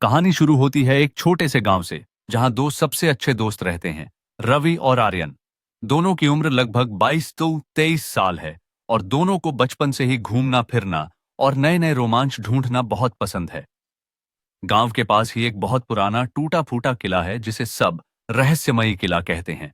कहानी शुरू होती है एक छोटे से गांव से, जहां दो सबसे अच्छे दोस्त रहते हैं, रवि और आर्यन। दोनों की उम्र लगभग 22 तो 23 साल है और दोनों को बचपन से ही घूमना फिरना और नए नए रोमांच ढूंढना बहुत पसंद है। गांव के पास ही एक बहुत पुराना टूटा फूटा किला है जिसे सब रहस्यमयी किला कहते हैं।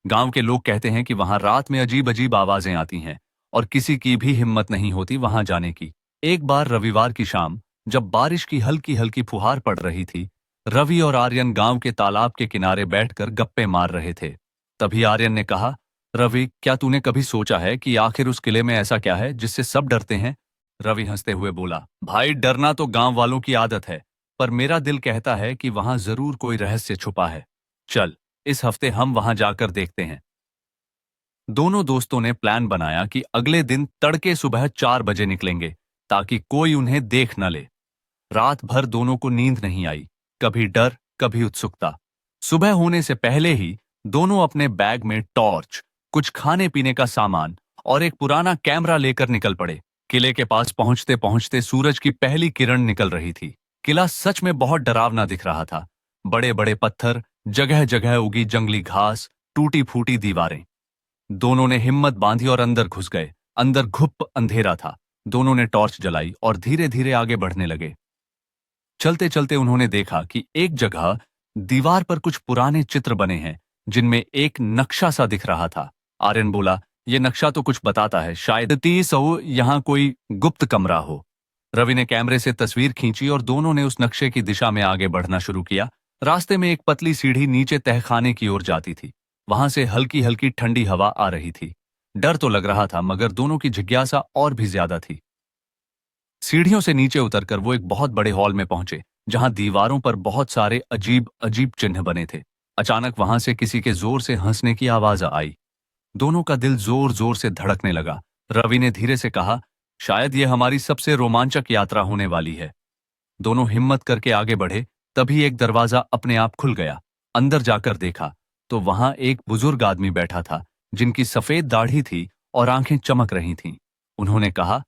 गांव के लोग कहते हैं कि वहां रात में अजीब अजीब आवाजें आती हैं और किसी की भी हिम्मत नहीं होती वहां जाने की। एक बार रविवार की शाम, जब बारिश की हल्की हल्की फुहार पड़ रही थी, रवि और आर्यन गांव के तालाब के किनारे बैठकर गप्पे मार रहे थे। तभी आर्यन ने कहा, रवि, क्या तूने कभी सोचा है कि आखिर उस किले में ऐसा क्या है जिससे सब डरते हैं? रवि हंसते हुए बोला, भाई, डरना तो गांव वालों की आदत है, पर मेरा दिल कहता है कि वहां जरूर कोई रहस्य छुपा है। चल, इस हफ्ते हम वहां जाकर देखते हैं। दोनों दोस्तों ने प्लान बनाया कि अगले दिन तड़के सुबह 4 बजे निकलेंगे, ताकि कोई उन्हें देख न ले। रात भर दोनों को नींद नहीं आई, कभी डर, कभी उत्सुकता। सुबह होने से पहले ही दोनों अपने बैग में टॉर्च, कुछ खाने पीने का सामान और एक पुराना कैमरा लेकर निकल पड़े। किले के पास पहुंचते पहुंचते सूरज की पहली किरण निकल रही थी। किला सच में बहुत डरावना दिख रहा था। बड़े बड़े पत्थर, जगह जगह उगी जंगली घास, टूटी फूटी दीवारें। दोनों ने हिम्मत बांधी और अंदर घुस गए। अंदर घुप अंधेरा था। दोनों ने टॉर्च जलाई और धीरे धीरे आगे बढ़ने लगे। चलते चलते उन्होंने देखा कि एक जगह दीवार पर कुछ पुराने चित्र बने हैं, जिनमें एक नक्शा सा दिख रहा था। आर्यन बोला, यह नक्शा तो कुछ बताता है, शायद यहाँ कोई गुप्त कमरा हो। रवि ने कैमरे से तस्वीर खींची और दोनों ने उस नक्शे की दिशा में आगे बढ़ना शुरू किया। रास्ते में एक पतली सीढ़ी नीचे तहखाने की ओर जाती थी। वहां से हल्की हल्की ठंडी हवा आ रही थी। डर तो लग रहा था, मगर दोनों की जिज्ञासा और भी ज्यादा थी। सीढ़ियों से नीचे उतरकर वो एक बहुत बड़े हॉल में पहुंचे, जहां दीवारों पर बहुत सारे अजीब अजीब चिन्ह बने थे। अचानक वहां से किसी के जोर से हंसने की आवाज आई। दोनों का दिल जोर जोर से धड़कने लगा। रवि ने धीरे से कहा, शायद ये हमारी सबसे रोमांचक यात्रा होने वाली है। दोनों हिम्मत करके आगे बढ़े। तभी एक दरवाजा अपने आप खुल गया। अंदर जाकर देखा तो वहां एक बुजुर्ग आदमी बैठा था, जिनकी सफेद दाढ़ी थी और आंखें चमक रही थीं। उन्होंने कहा,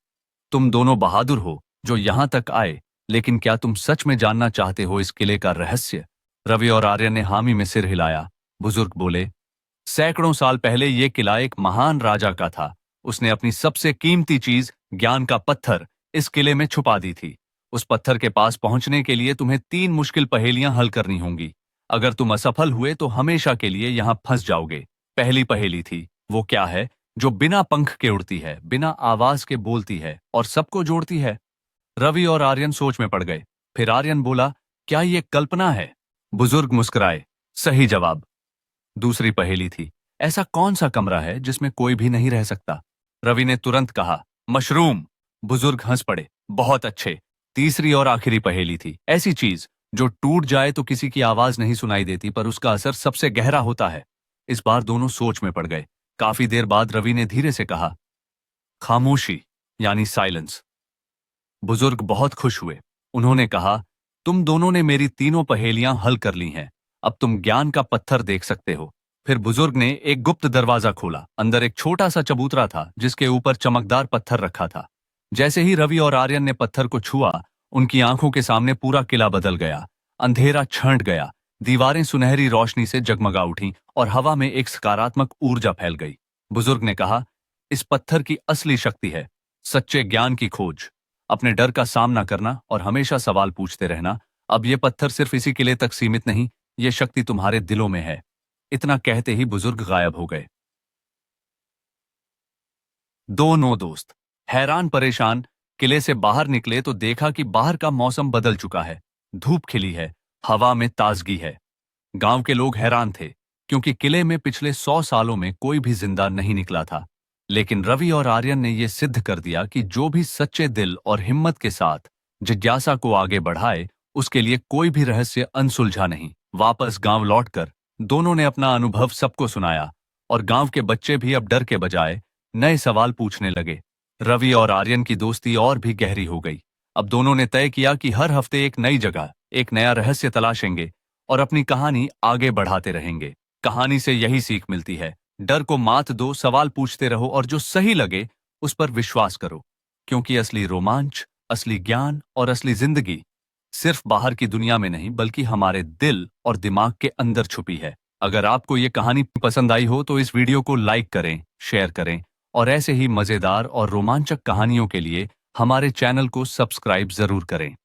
तुम दोनों बहादुर हो जो यहां तक आए, लेकिन क्या तुम सच में जानना चाहते हो इस किले का रहस्य? रवि और आर्यन ने हामी में सिर हिलाया। बुजुर्ग बोले, सैकड़ों साल पहले यह किला एक महान राजा का था। उसने अपनी सबसे कीमती चीज, ज्ञान का पत्थर, इस किले में छुपा दी थी। उस पत्थर के पास पहुंचने के लिए तुम्हें 3 मुश्किल पहेलियां हल करनी होंगी। अगर तुम असफल हुए तो हमेशा के लिए यहां फंस जाओगे। पहली पहेली थी, वो क्या है जो बिना पंख के उड़ती है, बिना आवाज के बोलती है और सबको जोड़ती है? रवि और आर्यन सोच में पड़ गए। फिर आर्यन बोला, क्या ये कल्पना है? बुजुर्ग मुस्कुराए, सही जवाब। दूसरी पहेली थी, ऐसा कौन सा कमरा है जिसमें कोई भी नहीं रह सकता? रवि ने तुरंत कहा, मशरूम। बुजुर्ग हंस पड़े, बहुत अच्छे। तीसरी और आखिरी पहेली थी, ऐसी चीज जो टूट जाए तो किसी की आवाज नहीं सुनाई देती, पर उसका असर सबसे गहरा होता है। इस बार दोनों सोच में पड़ गए। काफी देर बाद रवि ने धीरे से कहा, खामोशी, यानी साइलेंस। बुजुर्ग बहुत खुश हुए। उन्होंने कहा, तुम दोनों ने मेरी तीनों पहेलियां हल कर ली हैं। अब तुम ज्ञान का पत्थर देख सकते हो। फिर बुजुर्ग ने एक गुप्त दरवाजा खोला। अंदर एक छोटा सा चबूतरा था, जिसके ऊपर चमकदार पत्थर रखा था। जैसे ही रवि और आर्यन ने पत्थर को छुआ, उनकी आंखों के सामने पूरा किला बदल गया। अंधेरा छंट गया। दीवारें सुनहरी रोशनी से जगमगा उठी और हवा में एक सकारात्मक ऊर्जा फैल गई। बुजुर्ग ने कहा, इस पत्थर की असली शक्ति है सच्चे ज्ञान की खोज, अपने डर का सामना करना और हमेशा सवाल पूछते रहना। अब यह पत्थर सिर्फ इसी किले तक सीमित नहीं, यह शक्ति तुम्हारे दिलों में है। इतना कहते ही बुजुर्ग गायब हो गए। दोनों दोस्त हैरान परेशान किले से बाहर निकले तो देखा कि बाहर का मौसम बदल चुका है। धूप खिली है, हवा में ताजगी है। गांव के लोग हैरान थे, क्योंकि किले में पिछले 100 सालों में कोई भी जिंदा नहीं निकला था। लेकिन रवि और आर्यन ने यह सिद्ध कर दिया कि जो भी सच्चे दिल और हिम्मत के साथ जिज्ञासा को आगे बढ़ाए, उसके लिए कोई भी रहस्य अनसुलझा नहीं। वापस गांव लौटकर दोनों ने अपना अनुभव सबको सुनाया और गांव के बच्चे भी अब डर के बजाय नए सवाल पूछने लगे। रवि और आर्यन की दोस्ती और भी गहरी हो गई। अब दोनों ने तय किया कि हर हफ्ते एक नई जगह, एक नया रहस्य तलाशेंगे और अपनी कहानी आगे बढ़ाते रहेंगे। कहानी से यही सीख मिलती है, डर को मात दो, सवाल पूछते रहो और जो सही लगे उस पर विश्वास करो, क्योंकि असली रोमांच, असली ज्ञान और असली जिंदगी सिर्फ बाहर की दुनिया में नहीं बल्कि हमारे दिल और दिमाग के अंदर छुपी है। अगर आपको ये कहानी पसंद आई हो तो इस वीडियो को लाइक करें, शेयर करें और ऐसे ही मजेदार और रोमांचक कहानियों के लिए हमारे चैनल को सब्सक्राइब जरूर करें।